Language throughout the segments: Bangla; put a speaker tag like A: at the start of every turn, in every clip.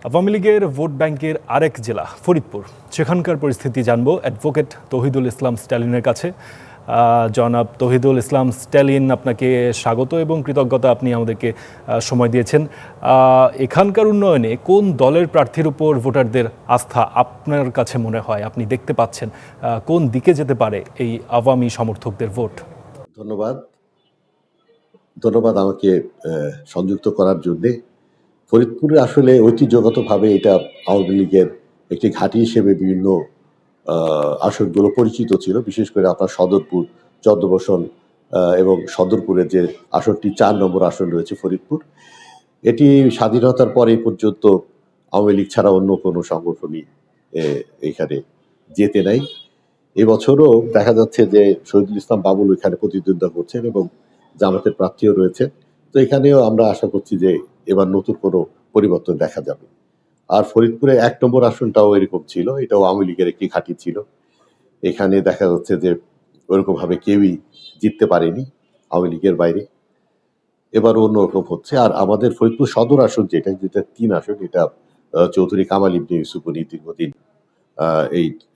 A: আওয়ামী লীগের ভোট ব্যাংকের আরেক জেলা ফরিদপুর, সেখানকার পরিস্থিতি জানবো অ্যাডভোকেট তৌহিদুল ইসলাম স্ট্যালিনের কাছে। জনাব তৌহিদুল ইসলাম স্ট্যালিন, আপনাকে স্বাগত এবং কৃতজ্ঞতা, আপনি আমাদেরকে সময় দিয়েছেন। এখানকার উন্নয়নে কোন দলের প্রার্থীর উপর ভোটারদের আস্থা আপনার কাছে মনে হয়, আপনি দেখতে পাচ্ছেন কোন দিকে যেতে পারে এই আওয়ামী সমর্থকদের ভোট?
B: ধন্যবাদ আমাকে সংযুক্ত করার জন্যে। ফরিদপুরে আসলে ঐতিহ্যগতভাবে এটা আওয়ামী লীগের একটি ঘাঁটি হিসেবে বিভিন্ন আসনগুলো পরিচিত ছিল, বিশেষ করে আপনার সদরপুর, চন্দ্রবসন এবং সদরপুরের যে আসনটি 4 নম্বর আসন রয়েছে ফরিদপুর, এটি স্বাধীনতার পরে পর্যন্ত আওয়ামী লীগ ছাড়া অন্য কোনো সংগঠনই এখানে যেতে নাই। এবছরও দেখা যাচ্ছে যে শহীদুল ইসলাম বাবুল এখানে প্রতিদ্বন্দ্বিতা করছেন এবং জামাতের প্রার্থীও রয়েছে। তো এখানেও আমরা আশা করছি যে এবার নতুন কোনো পরিবর্তন দেখা যাবে। আর ফরিদপুরে 1 নম্বর আসনটাও এরকম ছিল, এটাও আওয়ামী লীগের একটি ঘাঁটি ছিল। এখানে দেখা যাচ্ছে যে ওরকম ভাবে কেউই জিততে পারেনি আওয়ামী লীগের বাইরে। এবার অন্যরকম হচ্ছে। আর আমাদের ফরিদপুর সদর আসন যেটা 3 আসন, এটা চৌধুরী কামাল ইবনে ইউসুফ উনি দীর্ঘদিন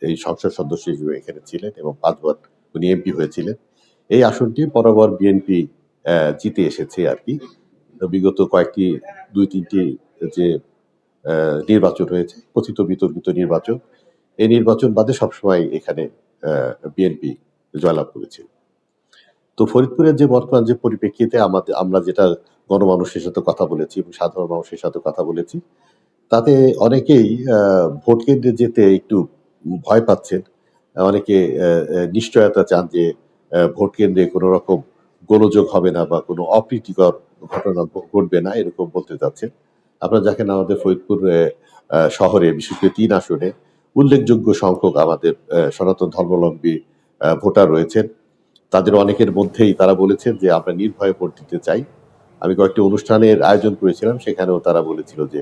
B: এই সংসদ সদস্য হিসেবে এখানে ছিলেন এবং 5 বার উনি এমপি হয়েছিলেন। এই আসনটি বরাবর বিএনপি জিতে এসেছে আর কি। বিগত কয়েকটি 2-3টি যে নির্বাচন হয়েছে, কথিত বিতর্কিত নির্বাচন, এই নির্বাচন বাদে সবসময় এখানে বিএনপি জয়লাভ করেছে। তো ফরিদপুরের যে বর্তমান যে পরিপ্রেক্ষিতে আমরা যেটা গণমানুষের সাথে কথা বলেছি এবং সাধারণ মানুষের সাথে কথা বলেছি, তাতে অনেকেই ভোট কেন্দ্রে যেতে একটু ভয় পাচ্ছেন। অনেকে নিশ্চয়তা চান যে ভোট কেন্দ্রে কোনো রকম গোলযোগ হবে না বা কোনো অপ্রীতিকর ঘটনা ঘটবে না, এরকম বলতে চাচ্ছেন। আপনারা দেখেন আমাদের ফরিদপুর শহরে বিশেষ করে 3 আসনে উল্লেখযোগ্য সংখ্যক আমাদের সনাতন ধর্মাবলম্বী ভোটার রয়েছেন। তাদের অনেকের মধ্যেই তারা বলেছেন যে আমরা নির্ভয়ে ভোট দিতে চাই। আমি কয়েকটি অনুষ্ঠানের আয়োজন করেছিলাম, সেখানেও তারা বলেছিল যে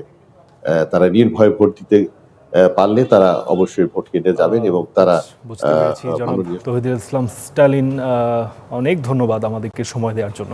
B: তারা নির্ভয়ে ভোট দিতে পারলে তারা অবশ্যই ভোট কেন্দ্রে যাবেন এবং তারা
A: বুঝতে পেরেছি। জনাব তৌহিদুল ইসলাম স্ট্যালিন, অনেক ধন্যবাদ আমাদেরকে সময় দেওয়ার জন্য।